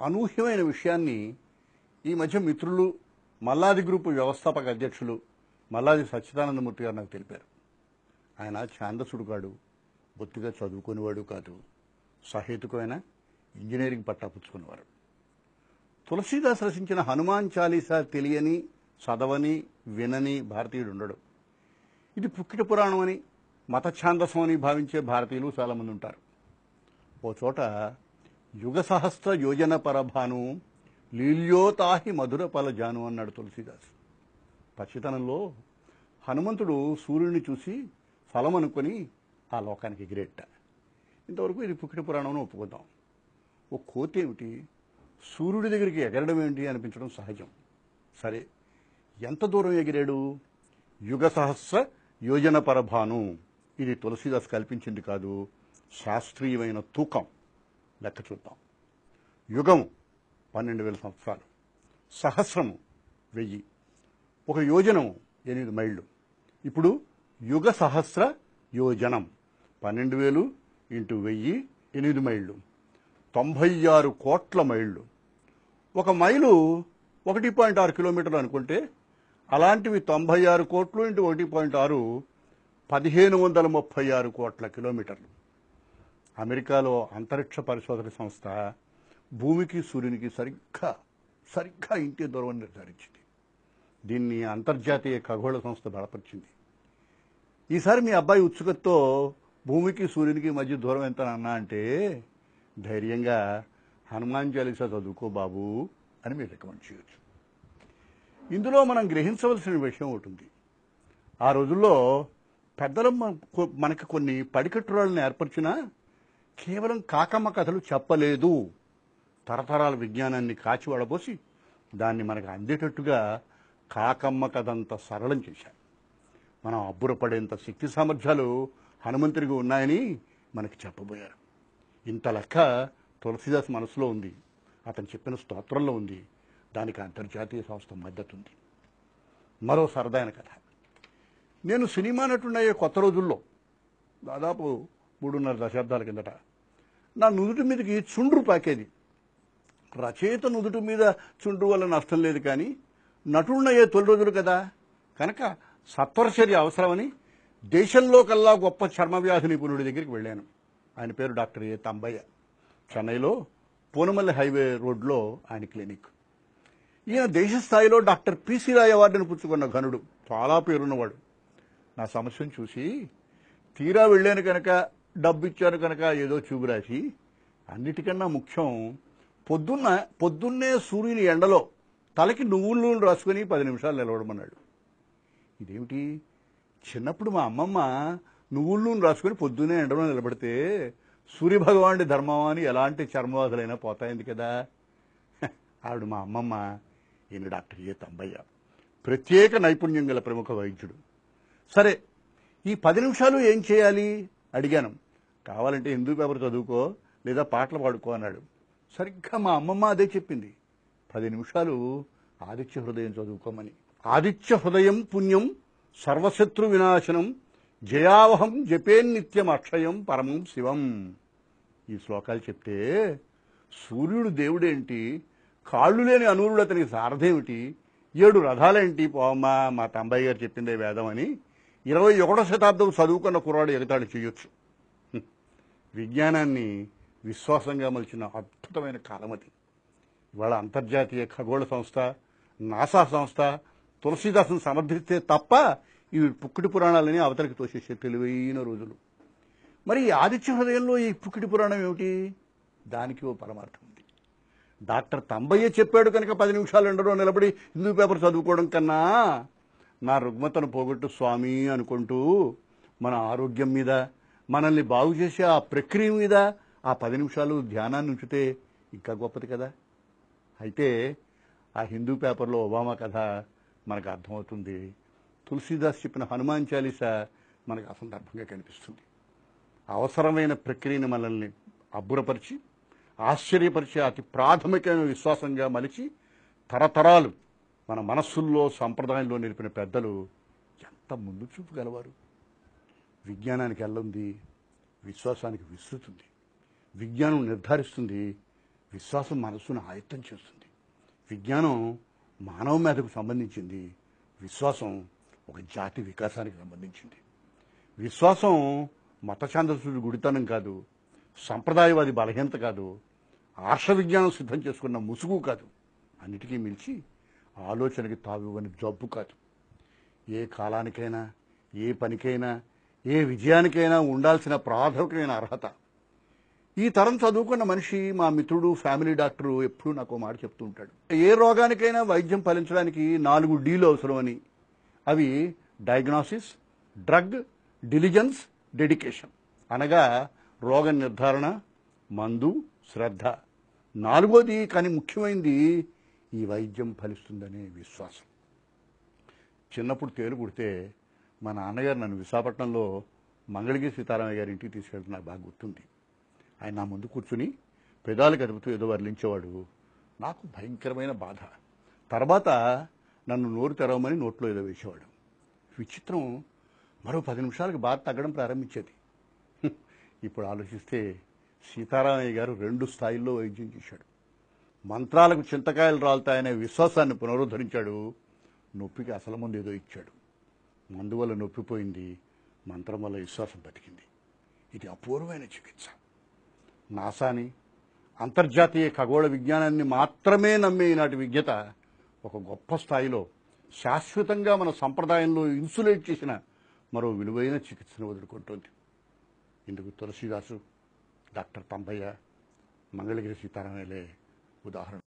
అనూహ్యమైన విషయాన్ని ఈ మధ్య మిత్రులు మల్లాది గ్రూపు వ్యవస్థాపక అధ్యక్షులు మల్లాది సచ్చిదానందమూర్తి గారు నాకు తెలిపారు. ఆయన ఛాందసుడు కాడు, బొత్తిగా చదువుకునేవాడు కాదు, సహేతుకమైన ఇంజనీరింగ్ పట్టా పుచ్చుకునేవారు. తులసీదాస్ రచించిన హనుమాన్ చాలీసా తెలియని, చదవని, వినని భారతీయుడు ఉండడు. ఇది పుక్కిట పురాణం అని, మత ఛాందసం అని భావించే భారతీయులు చాలామంది ఉంటారు. ఓ చోట యుగ సహస్ర యోజన పరభాను లీల్యోతాహి మధుర ఫలజాను అన్నాడు తులసీదాస్. పచ్చితనంలో హనుమంతుడు సూర్యుడిని చూసి ఫలం అనుకొని ఆ లోకానికి ఎగిరేట. ఇంతవరకు ఇది పుక్కిట పురాణం ఒప్పుకుందాం. ఓ కోతి ఏమిటి, సూర్యుడి దగ్గరికి ఎగరడం ఏంటి అనిపించడం సహజం. సరే, ఎంత దూరం ఎగిరాడు? యుగ సహస్ర యోజన పరభాను. ఇది తులసీదాస్ కల్పించింది కాదు, శాస్త్రీయమైన తూకం. లెక్క చూద్దాం. యుగము 12,000 సంవత్సరాలు, సహస్రము 1000, ఒక యోజనము 8 మైళ్ళు. ఇప్పుడు యుగ సహస్ర యోజనం 12,000 × 1000 8 మైళ్ళు, 96 కోట్ల మైళ్ళు. ఒక మైలు 1.6 కిలోమీటర్లు అనుకుంటే అలాంటివి 96 కోట్లు × 1.6 1536 కోట్ల కిలోమీటర్లు. అమెరికాలో అంతరిక్ష పరిశోధన సంస్థ భూమికి సూర్యునికి సరిగ్గా ఇంటి దూరం నిర్ధారించింది. దీన్ని అంతర్జాతీయ ఖగోళ సంస్థ బలపరిచింది. ఈసారి మీ అబ్బాయి ఉత్సుకతతో భూమికి సూర్యునికి మధ్య దూరం ఎంత అన్నా అంటే ధైర్యంగా హనుమాన్ చాలీసా చదువుకో బాబు అని మీరు రికమెండ్ చేయొచ్చు. ఇందులో మనం గ్రహించవలసిన విషయం ఒకటి ఉంది. ఆ రోజుల్లో పెద్దలు మనకి కొన్ని పడికట్టురాళ్ళని ఏర్పరిచినా కేవలం కాకమ్మ కథలు చెప్పలేదు. తరతరాల విజ్ఞానాన్ని కాచి వడబోసి దాన్ని మనకు అందేటట్టుగా కాకమ్మ కథ అంత సరళం చేశారు. మనం అబ్బురపడేంత శక్తి సామర్థ్యాలు హనుమంతుడికి ఉన్నాయని మనకి చెప్పబోయారు. ఇంత లెక్క తులసీదాస్ మనసులో ఉంది, అతను చెప్పిన స్తోత్రంలో ఉంది. దానికి అంతర్జాతీయ సంస్థ మద్దతు ఉంది. మరో సరదైన కథ. నేను సినిమా నటుడయ్యే కొత్త రోజుల్లో, దాదాపు 3.5 దశాబ్దాల కిందట, నా నుదుటి మీదకి చుండ్రు పాకేది. రచయిత నుదుటి మీద చుండ్రు వల్ల నష్టం లేదు, కానీ నటుడినయ్యే తొలి రోజులు కదా, కనుక సత్వరచర్య అవసరమని దేశంలో కల్లా గొప్ప చర్మవ్యాధి నిపుణుడి దగ్గరికి వెళ్ళాను. ఆయన పేరు డాక్టర్ ఏ తంబయ్య. చెన్నైలో పూనమల్లి హైవే రోడ్లో ఆయన క్లినిక్. ఈయన దేశ స్థాయిలో డాక్టర్ పిసి రాయ్ అవార్డును పుచ్చుకున్న ఘనుడు, చాలా పేరున్నవాడు. నా సమస్యను చూసి తీరా వెళ్ళాను కనుక, డబ్బు ఇచ్చాను కనుక ఏదో చూపు రాసి, అన్నిటికన్నా ముఖ్యం పొద్దున్నే సూర్యుని ఎండలో తలకి నువ్వుల నూనె రాసుకుని 10 నిమిషాలు నిలవడమన్నాడు. ఇదేమిటి, చిన్నప్పుడు మా అమ్మమ్మ నువ్వుల నూనె రాసుకుని పొద్దున్నే ఎండలో నిలబడితే సూర్యభగవానుడి ధర్మం అని ఎలాంటి చర్మవాదులైనా పోతాయింది కదా. ఆవిడ మా అమ్మమ్మ. ఈయన డాక్టర్ ఏ తంబయ్య, ప్రత్యేక నైపుణ్యం గల ప్రముఖ వైద్యుడు. సరే, ఈ 10 నిమిషాలు ఏం చేయాలి అడిగాను. కావాలంటే హిందూ పేపర్ చదువుకో, లేదా పాటలు పాడుకో అన్నాడు. సరిగ్గా మా అమ్మమ్మ అదే చెప్పింది, 10 నిమిషాలు ఆదిత్య హృదయం చదువుకోమని. ఆదిత్య హృదయం పుణ్యం సర్వశత్రు వినాశనం జయావహం జపేన్నిత్యం అక్షయం పరమం శివం. ఈ శ్లోకాలు చెప్తే సూర్యుడు దేవుడేంటి, కాళ్ళు లేని అనూరుడు అతనికి సారథేమిటి, 7 రథాలేంటి, పోమ్మా మా తంబయ్య గారు చెప్పిందే వేదం అని 21వ శతాబ్దం చదువుకున్న కుర్రాడు ఎగతాళి చేయొచ్చు. విజ్ఞానాన్ని విశ్వాసంగా మలిచిన అద్భుతమైన కాలం అది. ఇవాళ అంతర్జాతీయ ఖగోళ సంస్థ, నాసా సంస్థ తులసీదాసును సమర్థిస్తే తప్ప ఇవి పుక్కిటి పురాణాలని అవతలికి తోసేసే తెలివైన రోజులు. మరి ఈ ఆదిత్య హృదయంలో ఈ పుక్కిటి పురాణం ఏమిటి? దానికి ఓ పరమార్థం ఉంది. డాక్టర్ తంబయ్య చెప్పాడు కనుక 10 నిమిషాలు ఎండలో నిలబడి హిందూ పేపర్ చదువుకోవడం కన్నా నా రుగ్మతను పోగొట్టు స్వామి అనుకుంటూ మన ఆరోగ్యం మీద, మనల్ని బాగు చేసే ఆ ప్రక్రియ మీద ఆ 10 నిమిషాలు ధ్యానాన్ని ఉంచితే ఇంకా గొప్పది కదా. అయితే ఆ హిందూ పేపర్లో ఒబామా కథ మనకు అర్థమవుతుంది. తులసీదాస్ చెప్పిన హనుమాన్ చాలీసా మనకు అసందర్భంగా కనిపిస్తుంది. అవసరమైన ప్రక్రియను మనల్ని అబ్బురపరిచి ఆశ్చర్యపరిచే అతి ప్రాథమికమైన విశ్వాసంగా మలిచి తరతరాలు మన మనస్సుల్లో సంప్రదాయంలో నిలిపిన పెద్దలు ఎంత ముందు చూపు గలవారు. విజ్ఞానానికి ఎల్లుంది, విశ్వాసానికి విస్తృతుంది. విజ్ఞానం నిర్ధారిస్తుంది, విశ్వాసం మనస్సును ఆయత్తం చేస్తుంది. విజ్ఞానం మానవ మేధకు సంబంధించింది, విశ్వాసం ఒక జాతి వికాసానికి సంబంధించింది. విశ్వాసం మత ఛాందస్సుడి గుడితనం కాదు, సంప్రదాయవాది బలహీనత కాదు, ఆర్ష విజ్ఞానం సిద్ధం చేసుకున్న ముసుగు కాదు, అన్నిటికీ మించి ఆలోచనకి తావివ్వని జబ్బు కాదు. ఏ కాలానికైనా, ఏ పనికైనా, ఏ విజయానికైనా ఉండాల్సిన ప్రాథమికమైన అర్హత. ఈ తరం చదువుకున్న మనిషి, మా మిత్రుడు, ఫ్యామిలీ డాక్టరు ఎప్పుడూ నాకు మాట చెప్తూ ఉంటాడు. ఏ రోగానికైనా వైద్యం ఫలించడానికి 4 డీలు అవసరమని. అవి డయాగ్నోసిస్, డ్రగ్, డిలిజెన్స్, డెడికేషన్. అనగా రోగ నిర్ధారణ, మందు, శ్రద్ధ. 4వది కానీ ముఖ్యమైనది ఈ వైద్యం ఫలిస్తుందనే విశ్వాసం. చిన్నప్పుడు తేలు కుడితే మా నాన్నగారు నన్ను విశాఖపట్నంలో మంగళగిరి సీతారామయ్య గారి ఇంటికి తీసుకెళ్తే నాకు బాగా గుర్తుంది. ఆయన నా ముందు కూర్చుని పెదాలు కదుపుతూ ఏదో వర్లించేవాడు. నాకు భయంకరమైన బాధ. తర్వాత నన్ను నోరు తెరవమని నోట్లో ఏదో వేసేవాడు. విచిత్రం, మరో 10 నిమిషాలకు బాధ తగ్గడం ప్రారంభించేది. ఇప్పుడు ఆలోచిస్తే సీతారామయ్య గారు 2 స్థాయిల్లో వైద్యం చేశాడు. మంత్రాలకు చింతకాయలు రాలుతాయనే విశ్వాసాన్ని పునరుద్ధరించాడు. నొప్పికి అసలు మందు ఏదో ఇచ్చాడు. మందు వల్ల నొప్పి పోయింది, మంత్రం వల్ల విశ్వాసం బతికింది. ఇది అపూర్వమైన చికిత్స. నాసాని, అంతర్జాతీయ ఖగోళ విజ్ఞానాన్ని మాత్రమే నమ్మే ఈనాటి విజ్ఞత ఒక గొప్ప స్థాయిలో శాశ్వతంగా మన సంప్రదాయంలో ఇన్సులేట్ చేసిన మరో విలువైన చికిత్సను వదులుకుంటోంది. ఇందుకు తులసీదాసు, డాక్టర్ తంబయ్య, మంగళగిరి సీతారామయ్యలే ఉదాహరణ.